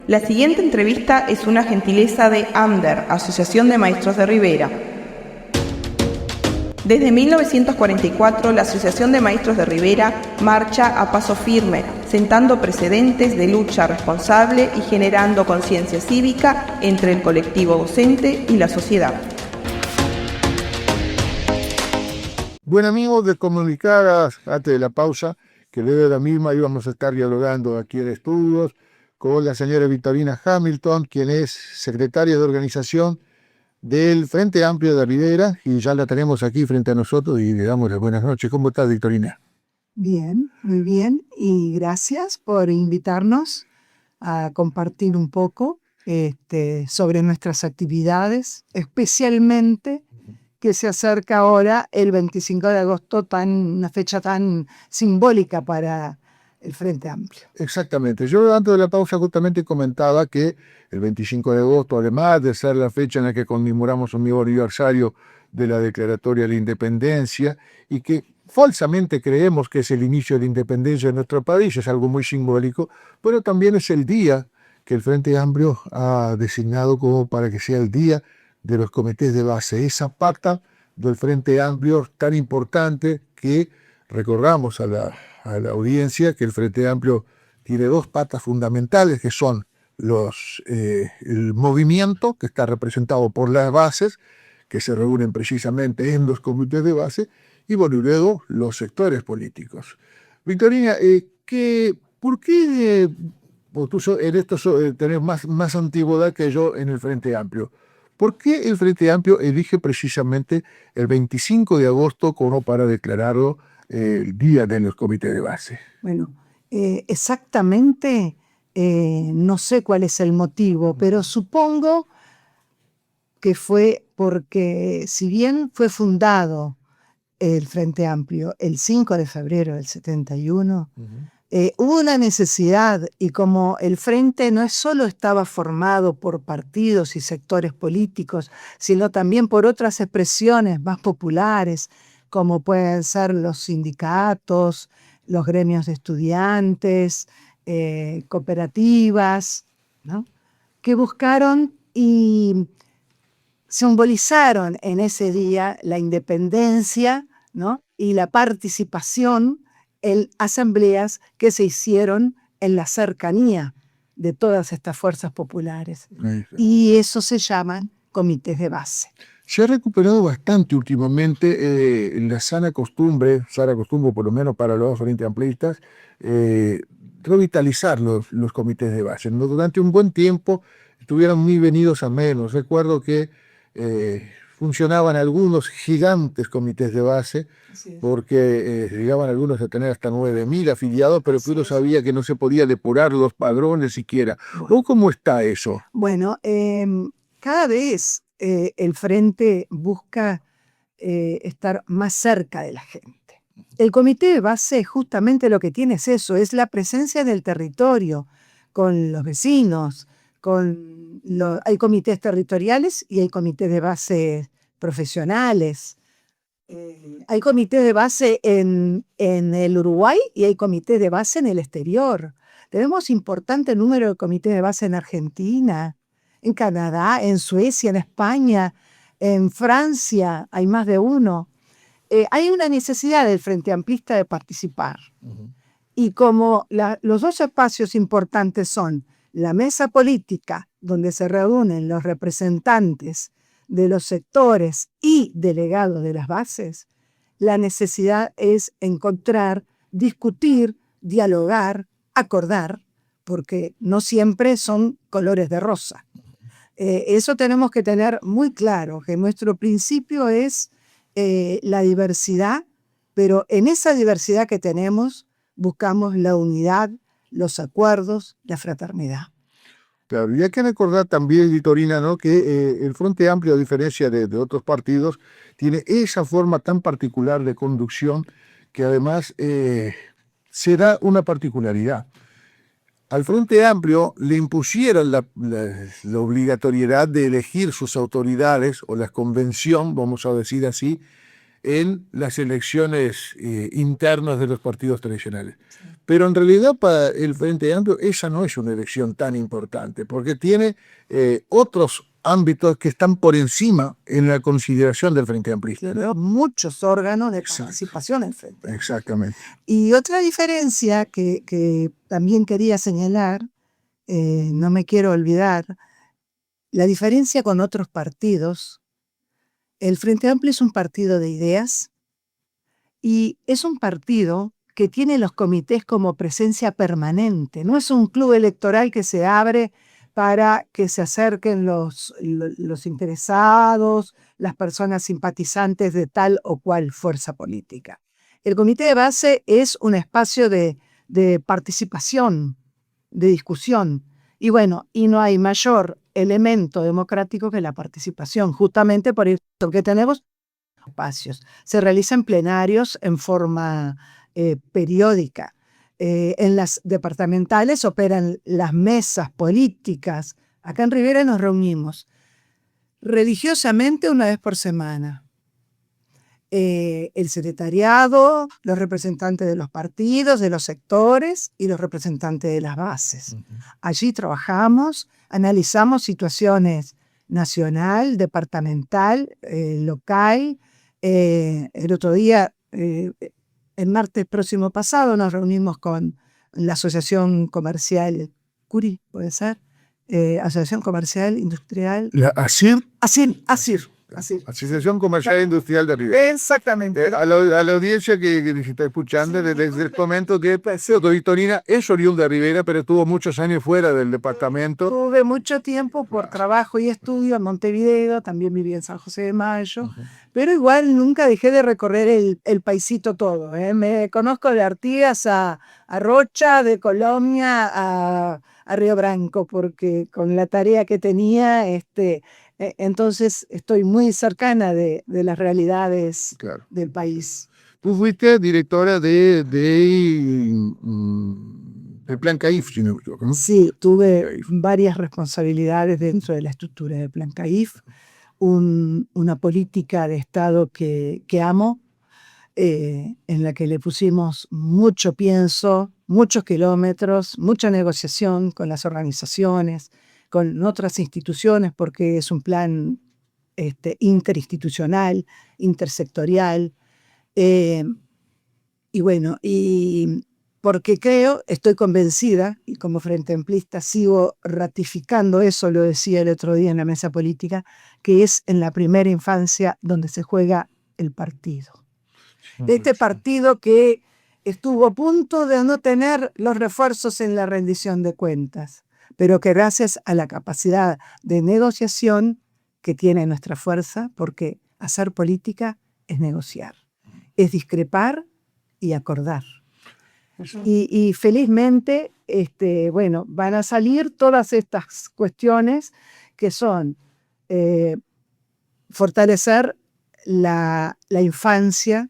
La siguiente entrevista es una gentileza de AMDER, Asociación de Maestros de Rivera. Desde 1944, la Asociación de Maestros de Rivera marcha a paso firme, sentando precedentes de lucha responsable y generando conciencia cívica entre el colectivo docente y la sociedad. Bueno, amigos, de comunicar antes de la pausa que luego de la misma íbamos a estar dialogando aquí en estudios con la señora Victorina Hamilton, quien es secretaria de organización del Frente Amplio de Rivera, y ya la tenemos aquí frente a nosotros y le damos las buenas noches. ¿Cómo estás, Victorina? Bien, muy bien, y gracias por invitarnos a compartir un poco sobre nuestras actividades, especialmente que se acerca ahora el 25 de agosto, una fecha tan simbólica para el Frente Amplio. Exactamente. Yo antes de la pausa justamente comentaba que el 25 de agosto, además de ser la fecha en la que conmemoramos un nuevo aniversario de la Declaratoria de la Independencia, y que falsamente creemos que es el inicio de la independencia de nuestro país, es algo muy simbólico, pero también es el día que el Frente Amplio ha designado como para que sea el día de los comités de base, esa pata del Frente Amplio tan importante que recordamos a la audiencia que el Frente Amplio tiene dos patas fundamentales, que son el movimiento, que está representado por las bases, que se reúnen precisamente en los comités de base, y bueno, y luego los sectores políticos. Victorina, ¿por qué tú en esto tenés más antigüedad que yo en el Frente Amplio? ¿Por qué el Frente Amplio elige precisamente el 25 de agosto como para declararlo el día de los comités de base? Bueno, exactamente no sé cuál es el motivo, pero supongo que fue porque si bien fue fundado el Frente Amplio el 5 de febrero del 71, hubo una necesidad, y como el Frente no solo estaba formado por partidos y sectores políticos, sino también por otras expresiones más populares, como pueden ser los sindicatos, los gremios de estudiantes, cooperativas, ¿no?, que buscaron y simbolizaron en ese día la independencia, ¿no?, y la participación en asambleas que se hicieron en la cercanía de todas estas fuerzas populares. Y eso se llaman comités de base. Se ha recuperado bastante últimamente la sana costumbre por lo menos para los frentes amplistas, revitalizar los comités de base. ¿No? Durante un buen tiempo estuvieron muy venidos a menos. Recuerdo que funcionaban algunos gigantes comités de base, porque llegaban algunos a tener hasta 9.000 afiliados, pero que uno sabía que no se podía depurar los padrones siquiera. Bueno. ¿Cómo está eso? Bueno, cada vez el Frente busca estar más cerca de la gente. El comité de base justamente lo que tiene es eso, es la presencia del territorio, con los vecinos, hay comités territoriales y hay comités de base profesionales. Hay comités de base en el Uruguay y hay comités de base en el exterior. Tenemos importante número de comités de base en Argentina, en Canadá, en Suecia, en España, en Francia, hay más de uno. Hay una necesidad del Frente Amplista de participar. Y como los dos espacios importantes son la mesa política, donde se reúnen los representantes de los sectores y delegados de las bases, la necesidad es encontrar, discutir, dialogar, acordar, porque no siempre son colores de rosa. Eso tenemos que tener muy claro, que nuestro principio es la diversidad, pero en esa diversidad que tenemos buscamos la unidad, los acuerdos, la fraternidad. Claro, y hay que recordar también, Victorina, ¿no?, que el Frente Amplio, a diferencia de otros partidos, tiene esa forma tan particular de conducción que además se da una particularidad. Al Frente Amplio le impusieron la obligatoriedad de elegir sus autoridades, o la convención, vamos a decir así, en las elecciones internas de los partidos tradicionales. Pero en realidad para el Frente Amplio esa no es una elección tan importante, porque tiene otros ámbitos que están por encima en la consideración del Frente Amplista. Muchos órganos de Exacto. participación en el Frente. Exactamente. Y otra diferencia que también quería señalar, no me quiero olvidar, la diferencia con otros partidos. El Frente Amplio es un partido de ideas y es un partido que tiene los comités como presencia permanente. No es un club electoral que se abre para que se acerquen los interesados, las personas simpatizantes de tal o cual fuerza política. El comité de base es un espacio de participación, de discusión. Y bueno, y no hay mayor elemento democrático que la participación, justamente por eso que tenemos espacios. Se realizan plenarios en forma periódica. En las departamentales operan las mesas políticas. Acá en Rivera nos reunimos religiosamente una vez por semana. El secretariado, los representantes de los partidos, de los sectores y los representantes de las bases. Allí trabajamos, analizamos situaciones nacional, departamental, local. El otro día, el martes próximo pasado, nos reunimos con la Asociación Comercial Curi, ¿puede ser? Asociación Comercial Industrial. ¿La ASIR? ASIR. Asociación Comercial Industrial de Rivera. Exactamente. A la audiencia que se está escuchando, les comento que Teodoro Vitorina es oriundo de Rivera, pero estuvo muchos años fuera del departamento. Tuve mucho tiempo por trabajo y estudio en Montevideo, también viví en San José de Mayo, pero igual nunca dejé de recorrer el paisito todo. Me conozco de Artigas a Rocha, de Colonia a Río Branco, porque con la tarea que tenía, entonces estoy muy cercana de las realidades del país. Tú fuiste directora de Plan CAIF, si no me equivoco, ¿no? Sí, tuve varias responsabilidades dentro de la estructura de Plan CAIF, una política de Estado que amo, en la que le pusimos mucho pienso, muchos kilómetros, mucha negociación con las organizaciones, con otras instituciones, porque es un plan interinstitucional, intersectorial, y bueno, y porque estoy convencida, y como Frente Amplista sigo ratificando eso, lo decía el otro día en la mesa política, que es en la primera infancia donde se juega el partido. Este partido que estuvo a punto de no tener los refuerzos en la rendición de cuentas, pero que gracias a la capacidad de negociación que tiene nuestra fuerza, porque hacer política es negociar, es discrepar y acordar. Y felizmente, bueno, van a salir todas estas cuestiones que son fortalecer la infancia,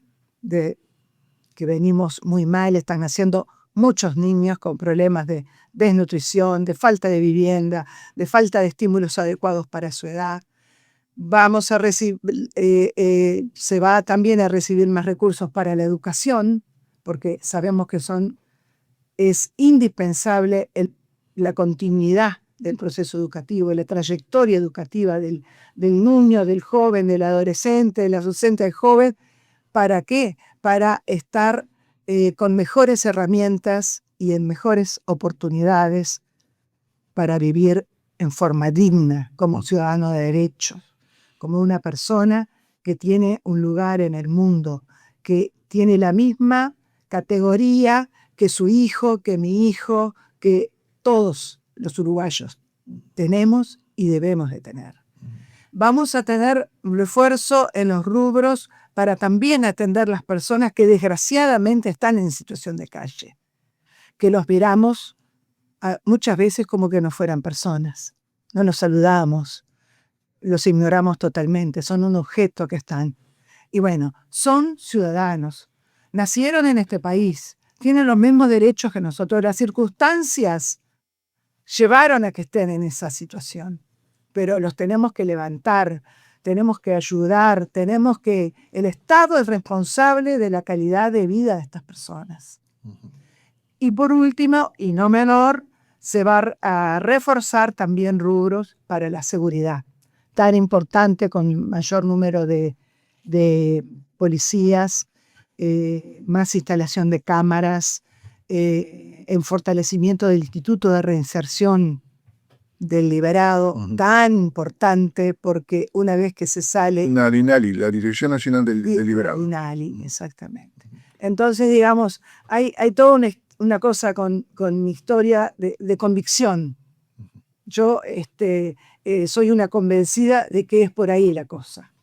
que venimos muy mal, están naciendo muchos niños con problemas de desnutrición, de falta de vivienda, de falta de estímulos adecuados para su edad. Vamos a recibir, se va también a recibir más recursos para la educación, porque sabemos que es indispensable la continuidad del proceso educativo, la trayectoria educativa del niño, del joven, del adolescente, del adolescente, del joven. ¿Para qué? Para estar con mejores herramientas y en mejores oportunidades para vivir en forma digna, como ciudadano de derecho, como una persona que tiene un lugar en el mundo, que tiene la misma categoría que su hijo, que mi hijo, que todos los uruguayos tenemos y debemos de tener. Vamos a tener un refuerzo en los rubros para también atender las personas que desgraciadamente están en situación de calle, que los miramos muchas veces como que no fueran personas, no los saludamos, los ignoramos totalmente, son un objeto que están. Y bueno, son ciudadanos, nacieron en este país, tienen los mismos derechos que nosotros, las circunstancias llevaron a que estén en esa situación, pero los tenemos que levantar, tenemos que ayudar, el Estado es responsable de la calidad de vida de estas personas. Y por último, y no menor, se va a reforzar también rubros para la seguridad, tan importante con mayor número de policías, más instalación de cámaras, en fortalecimiento del Instituto de Reinserción del Liberado, tan importante, porque una vez que se sale... La DINALI, la Dirección Nacional del Liberado. DINALI, exactamente. Entonces, digamos, hay toda una cosa con mi historia de convicción. Yo soy una convencida de que es por ahí la cosa.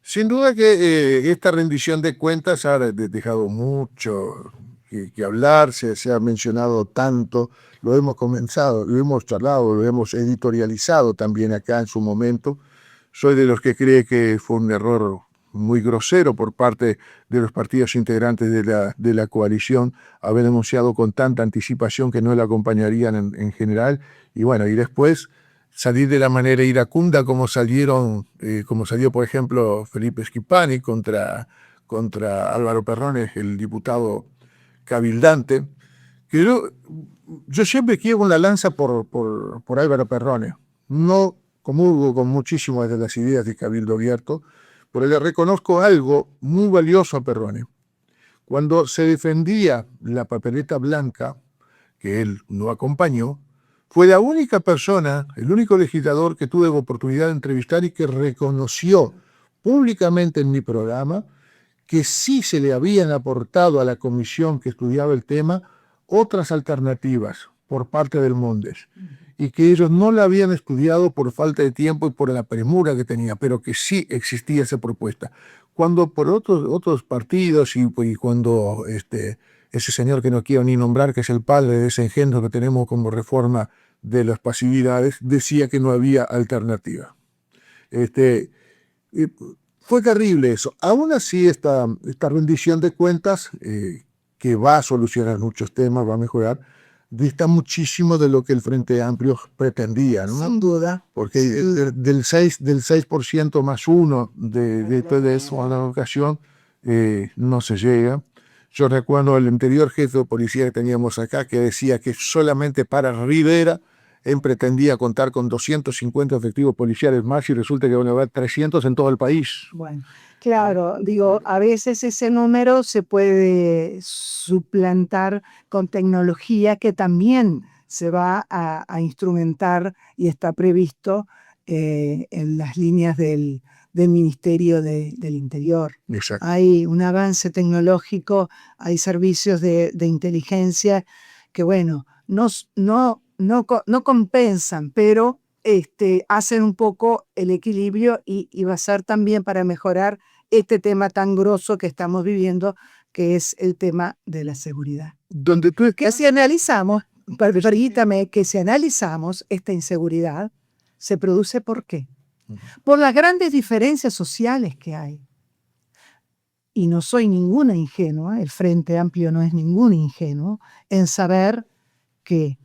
Sin duda que esta rendición de cuentas ha dejado mucho que hablar, se ha mencionado tanto, lo hemos comenzado, lo hemos charlado, lo hemos editorializado también acá en su momento. Soy de los que cree que fue un error muy grosero por parte de los partidos integrantes de la coalición haber anunciado con tanta anticipación que no la acompañarían en general, y bueno, y después salir de la manera iracunda como salió por ejemplo Felipe Schipani contra Álvaro Perrones, el diputado cabildante, que yo siempre quiero una lanza por Álvaro Perrones. No comulgo con muchísimas de las ideas de Cabildo Abierto, pero le reconozco algo muy valioso a Perrones. Cuando se defendía la papeleta blanca, que él no acompañó, fue la única persona, el único legislador que tuve oportunidad de entrevistar y que reconoció públicamente en mi programa que sí se le habían aportado a la comisión que estudiaba el tema otras alternativas por parte del Mondes, y que ellos no la habían estudiado por falta de tiempo y por la premura que tenía, pero que sí existía esa propuesta. Cuando por otros partidos y cuando ese señor que no quiero ni nombrar, que es el padre de ese engendro que tenemos como reforma de las pasividades, decía que no había alternativa. Fue terrible eso. Aún así, esta rendición de cuentas, que va a solucionar muchos temas, va a mejorar, dista muchísimo de lo que el Frente Amplio pretendía, ¿no? Sin duda. Porque del 6% más 1 de todo eso a la ocasión no se llega. Yo recuerdo el anterior jefe de policía que teníamos acá que decía que solamente para Rivera él pretendía contar con 250 efectivos policiales más y resulta que van a haber 300 en todo el país. Bueno, claro, digo, a veces ese número se puede suplantar con tecnología que también se va a instrumentar y está previsto en las líneas del Ministerio del Interior. Exacto. Hay un avance tecnológico, hay servicios de inteligencia que, bueno, no compensan, pero hacen un poco el equilibrio y va a ser también para mejorar este tema tan grosso que estamos viviendo, que es el tema de la seguridad. Donde tú Que si analizamos, permítame, que si analizamos esta inseguridad, se produce ¿por qué? Por las grandes diferencias sociales que hay. Y no soy ninguna ingenua, el Frente Amplio no es ningún ingenuo, en saber que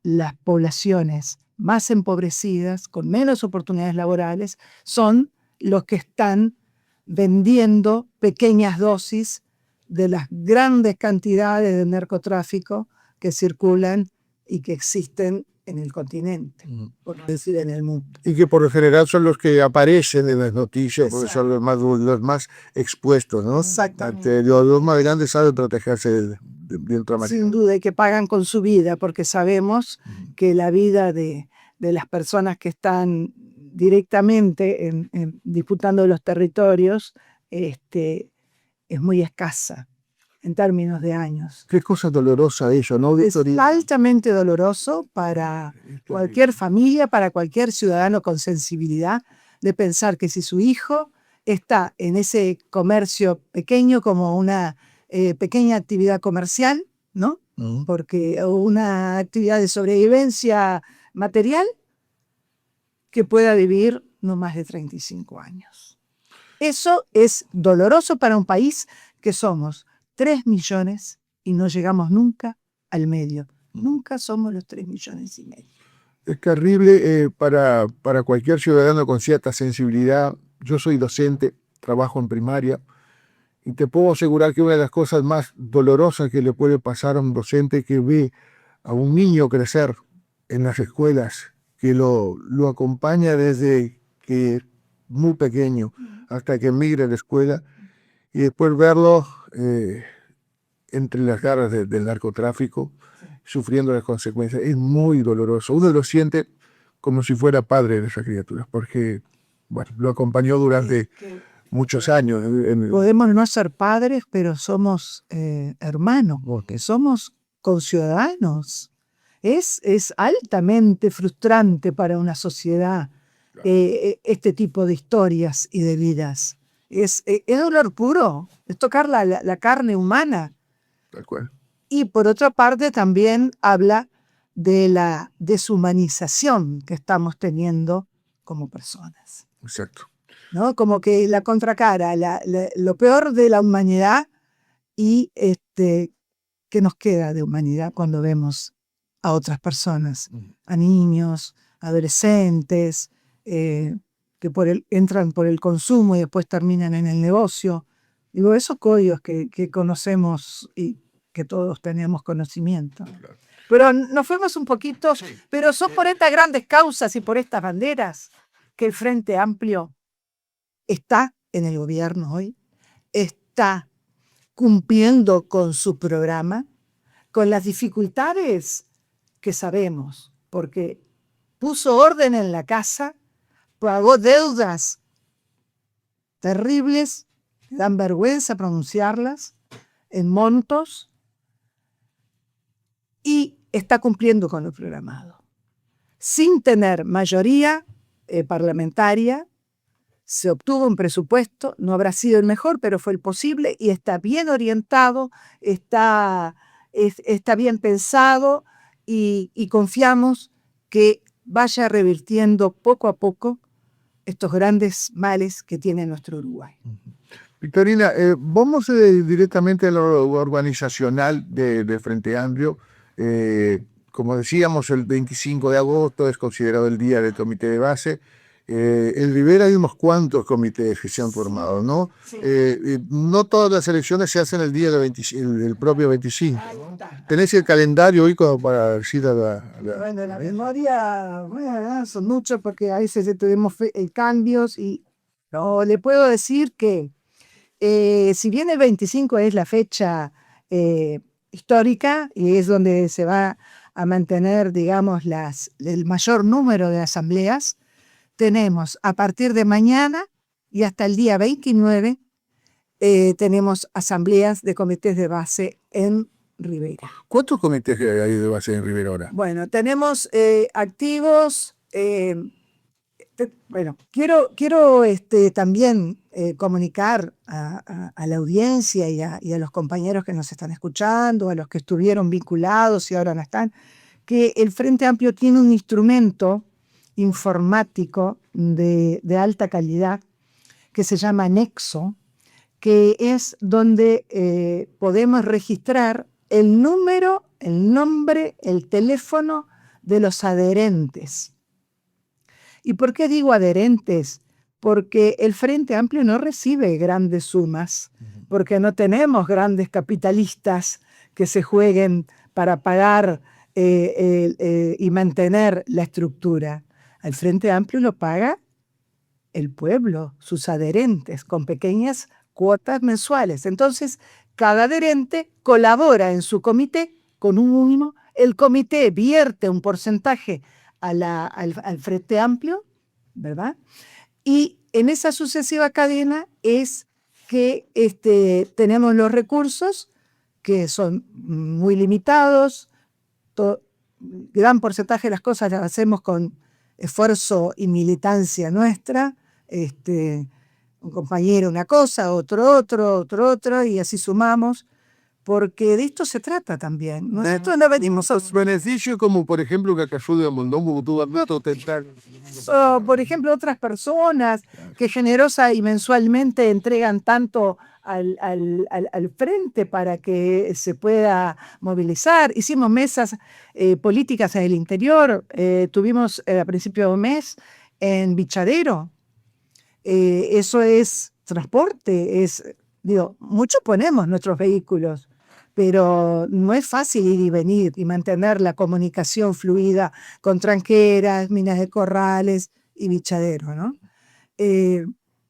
las poblaciones más empobrecidas, con menos oportunidades laborales, son los que están vendiendo pequeñas dosis de las grandes cantidades de narcotráfico que circulan y que existen en el continente, por no decir en el mundo. Y que por lo general son los que aparecen en las noticias, porque Exacto. son los más expuestos, ¿no? Exactamente. Los más grandes saben protegerse de otra manera. Sin duda, y que pagan con su vida, porque sabemos que la vida de las personas que están directamente disputando los territorios es muy escasa en términos de años. Qué cosa dolorosa eso, ¿no? Es altamente doloroso para cualquier familia, para cualquier ciudadano con sensibilidad, de pensar que si su hijo está en ese comercio pequeño como una pequeña actividad comercial, ¿no? Porque una actividad de sobrevivencia material, que pueda vivir no más de 35 años. Eso es doloroso para un país que somos 3 millones y no llegamos nunca al medio. Nunca somos los 3,5 millones. Es terrible para cualquier ciudadano con cierta sensibilidad. Yo soy docente, trabajo en primaria, y te puedo asegurar que una de las cosas más dolorosas que le puede pasar a un docente que ve a un niño crecer en las escuelas, que lo acompaña desde que es muy pequeño hasta que migra a la escuela, y después verlo entre las garras del narcotráfico, sufriendo las consecuencias. Es muy doloroso. Uno lo siente como si fuera padre de esa criatura, porque bueno, lo acompañó durante muchos años. Podemos no ser padres, pero somos hermanos, porque somos conciudadanos. Es altamente frustrante para una sociedad este tipo de historias y de vidas. Es dolor puro, es tocar la carne humana. Tal cual. Y por otra parte también habla de la deshumanización que estamos teniendo como personas. Exacto. ¿No? Como que la contracara, lo peor de la humanidad y ¿qué nos queda de humanidad cuando vemos a otras personas, a niños, adolescentes, que entran por el consumo y después terminan en el negocio? Digo, esos códigos que conocemos y que todos tenemos conocimiento. Claro. Pero nos fuimos un poquito, pero son por estas grandes causas y por estas banderas que el Frente Amplio está en el gobierno hoy, está cumpliendo con su programa, con las dificultades que sabemos, porque puso orden en la casa, pagó deudas terribles, dan vergüenza pronunciarlas, en montos, y está cumpliendo con lo programado. Sin tener mayoría parlamentaria, se obtuvo un presupuesto, no habrá sido el mejor, pero fue el posible y está bien orientado, está bien pensado y confiamos que vaya revirtiendo poco a poco estos grandes males que tiene nuestro Uruguay. Victorina, vamos directamente a lo organizacional de Frente Amplio. Como decíamos, el 25 de agosto es considerado el día del comité de base. En Rivera hay unos cuantos comités que se han formado, ¿no? Sí. No todas las elecciones se hacen el día del propio 25, ¿no? ¿Tenés el calendario hoy como para decir a la... Bueno, la memoria, bueno, son muchos porque a veces tuvimos cambios no, le puedo decir que si bien el 25 es la fecha histórica y es donde se va a mantener, digamos, el mayor número de asambleas, tenemos a partir de mañana y hasta el día 29 tenemos asambleas de comités de base en Rivera. ¿Cuántos comités hay de base en Rivera ahora? Bueno, tenemos activos. Bueno, quiero también comunicar a la audiencia y a los compañeros que nos están escuchando, a los que estuvieron vinculados y ahora no están, que el Frente Amplio tiene un instrumento informático de alta calidad que se llama Nexo, que es donde podemos registrar el número, el nombre, el teléfono de los adherentes. ¿Y por qué digo adherentes? Porque el Frente Amplio no recibe grandes sumas, porque no tenemos grandes capitalistas que se jueguen para pagar y mantener la estructura. Al Frente Amplio lo paga el pueblo, sus adherentes, con pequeñas cuotas mensuales. Entonces, cada adherente colabora en su comité con un mínimo. El comité vierte un porcentaje al Frente Amplio, ¿verdad? Y en esa sucesiva cadena es que tenemos los recursos que son muy limitados. Gran porcentaje de las cosas las hacemos con esfuerzo y militancia nuestra. Un compañero una cosa, otro, y así sumamos. porque de esto se trata también. Nosotros no venimos a... Beneficios como, por ejemplo, que ayude a Mondongo, tú vas a tentar. O, por ejemplo, otras personas que generosa y mensualmente entregan tanto al frente para que se pueda movilizar. Hicimos mesas políticas en el interior. Tuvimos a principio de mes en Bichadero. Eso es transporte, digo, mucho ponemos nuestros vehículos, pero no es fácil ir y venir y mantener la comunicación fluida con Tranqueras, Minas de Corrales y Bichadero, ¿no?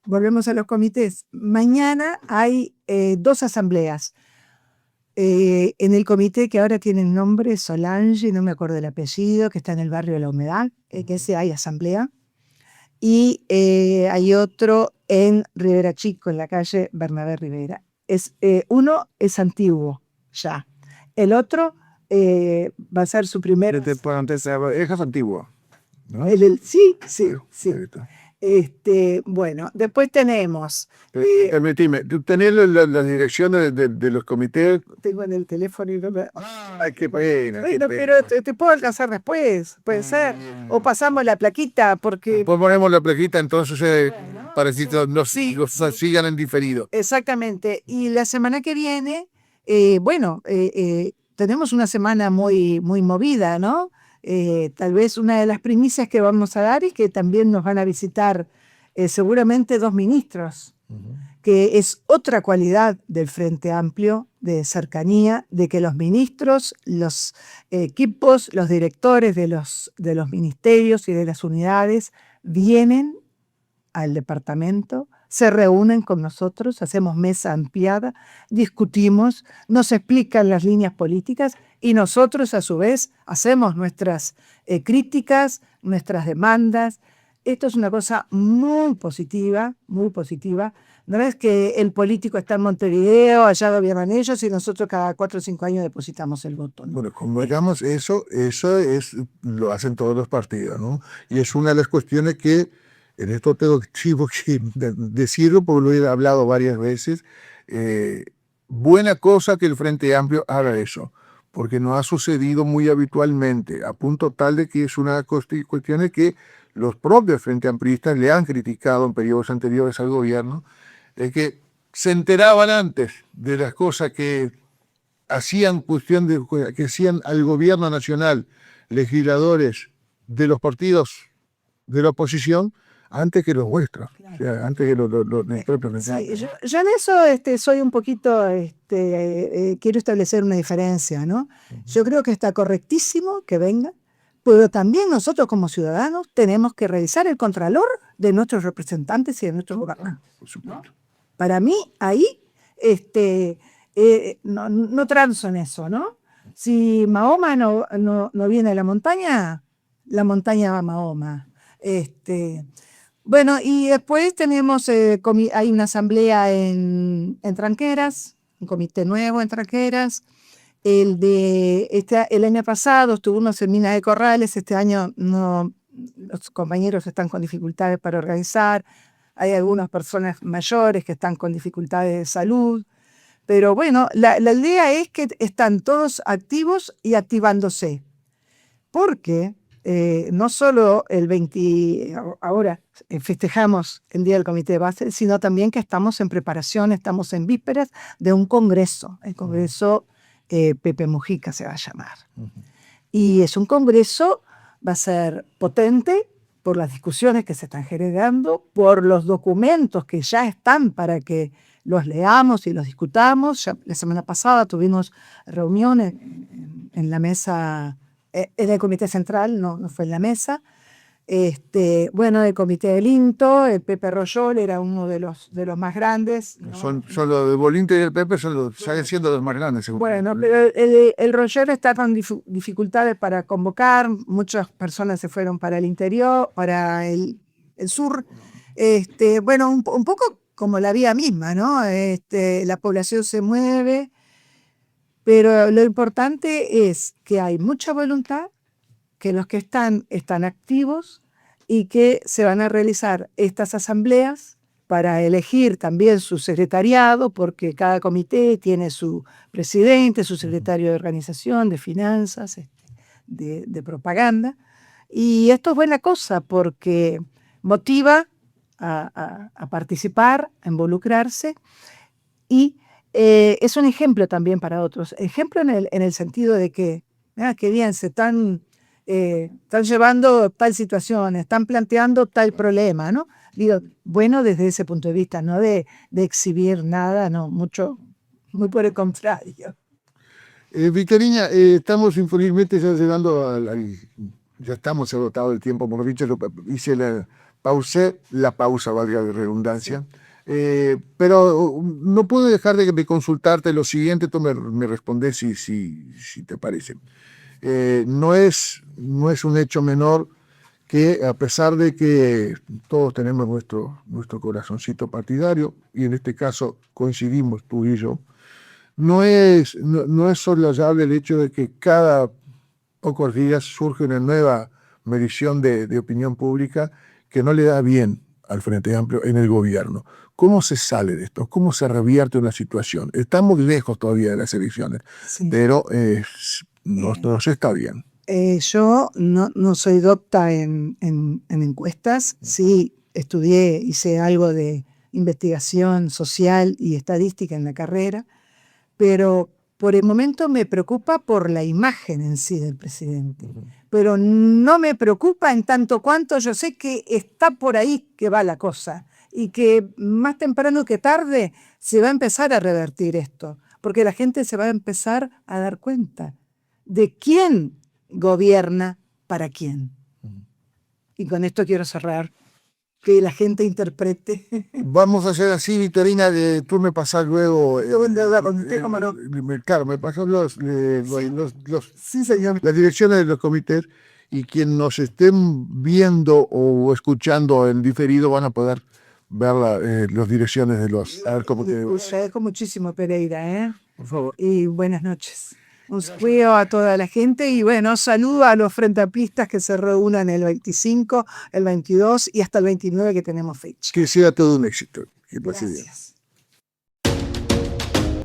Volvemos a los comités. Mañana hay 2 asambleas. En el comité que ahora tiene el nombre Solange, no me acuerdo el apellido, que está en el barrio de La Humedad, que ese hay asamblea. Y hay otro en Rivera Chico, en la calle Bernabé Rivera. Uno es antiguo ya. El otro va a ser su primer... Es antiguo, ¿no? Sí. Bueno, después tenemos... Permitime, ¿tú tenés las direcciones de los comités? Tengo en el teléfono y no me... Ay, qué pena. Bueno, pero te puedo alcanzar después, puede ser. O pasamos la plaquita, porque... Pues ponemos la plaquita, entonces para que nos sigan en diferido. Exactamente. Y la semana que viene, tenemos una semana muy, muy movida, ¿no? Tal vez una de las primicias que vamos a dar es que también nos van a visitar seguramente 2 ministros, que es otra cualidad del Frente Amplio de cercanía, de que los ministros, los equipos, los directores de los ministerios y de las unidades vienen al departamento, se reúnen con nosotros, hacemos mesa ampliada, discutimos, nos explican las líneas políticas y nosotros a su vez hacemos nuestras críticas, nuestras demandas. Esto es una cosa muy positiva, muy positiva. No es que el político está en Montevideo, allá gobiernan ellos y nosotros cada 4 o 5 años depositamos el voto, ¿no? Bueno, como digamos, eso lo hacen todos los partidos, ¿no? Y es una de las cuestiones que en esto tengo que decirlo porque lo he hablado varias veces. Buena cosa que el Frente Amplio haga eso, porque no ha sucedido muy habitualmente, a punto tal de que es una cuestión que los propios Frente Amplistas le han criticado en periodos anteriores al gobierno, de que se enteraban antes de las cosas que hacían que hacían al gobierno nacional legisladores de los partidos de la oposición antes que los vuestros, claro. O sea, antes que los propios. Sí, yo en eso soy un poquito, quiero establecer una diferencia, ¿no? Yo creo que está correctísimo que vengan, pero también nosotros como ciudadanos tenemos que revisar el contralor de nuestros representantes y de nuestros gobernantes, ¿no? Para mí, ahí, no transo en eso, ¿no? Si Mahoma no viene a la montaña va a Mahoma. Bueno, y después tenemos, hay una asamblea en Tranqueras, un comité nuevo en Tranqueras. El año pasado estuvimos en Minas de Corrales, este año no, los compañeros están con dificultades para organizar, hay algunas personas mayores que están con dificultades de salud, pero bueno, la idea es que están todos activos y activándose, porque no solo el 20, ahora festejamos el Día del Comité de Base, sino también que estamos en preparación, estamos en vísperas de un congreso, el Congreso Pepe Mujica se va a llamar. Y es un congreso, va a ser potente por las discusiones que se están generando, por los documentos que ya están para que los leamos y los discutamos. Ya la semana pasada tuvimos reuniones en la mesa, en el Comité Central, no fue en la mesa. Bueno, el Comité del INTO, el Pepe Royol era uno de los más grandes, ¿no? Son los de Bolinte y el Pepe siguen siendo los más grandes. Seguro. Bueno, pero el Royol está con dificultades para convocar, muchas personas se fueron para el interior, para el sur. Bueno, un poco como la vía misma, ¿no? La población se mueve, pero lo importante es que hay mucha voluntad, que los que están activos y que se van a realizar estas asambleas para elegir también su secretariado, porque cada comité tiene su presidente, su secretario de organización, de finanzas, de propaganda. Y esto es buena cosa porque motiva a participar, a involucrarse, y es un ejemplo también para otros. Ejemplo en el sentido de que, qué bien, se están llevando tal situación, están planteando tal problema, ¿no? Digo, bueno, desde ese punto de vista, no de exhibir nada, no, muy por el contrario. Victorina, estamos infelizmente ya llegando ya estamos agotados del tiempo, por dicho, pausé la pausa, valga la redundancia. Sí. Pero no puedo dejar de consultarte lo siguiente, tú me respondes si te parece. No es un hecho menor que, a pesar de que todos tenemos nuestro corazoncito partidario, y en este caso coincidimos tú y yo, no es soslayable el hecho de que cada pocos días surge una nueva medición de opinión pública que no le da bien al Frente Amplio en el gobierno. ¿Cómo se sale de esto? ¿Cómo se revierte una situación? Estamos lejos todavía de las elecciones, sí, pero no se está bien. Yo no soy docta en encuestas, sí estudié, hice algo de investigación social y estadística en la carrera, pero por el momento me preocupa por la imagen en sí del presidente, pero no me preocupa en tanto cuanto yo sé que está por ahí que va la cosa y que más temprano que tarde se va a empezar a revertir esto, porque la gente se va a empezar a dar cuenta de quién gobierna para quién. Y con esto quiero cerrar, que la gente interprete. Vamos a hacer así, Victorina, tú me pasas luego. Claro, me pasas sí, señor, las direcciones de los comités, y quienes nos estén viendo o escuchando en diferido van a poder ver las direcciones de los. A ver cómo te. Agradezco muchísimo, Pereira, Por favor. Y buenas noches. Un saludo a toda la gente y bueno, saludo a los frentamplistas que se reúnan el 25, el 22 y hasta el 29 que tenemos fecha. Que sea todo un éxito. Gracias.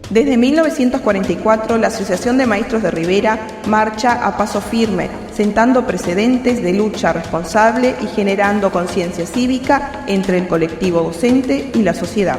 Desde 1944, la Asociación de Maestros de Rivera marcha a paso firme, sentando precedentes de lucha responsable y generando conciencia cívica entre el colectivo docente y la sociedad.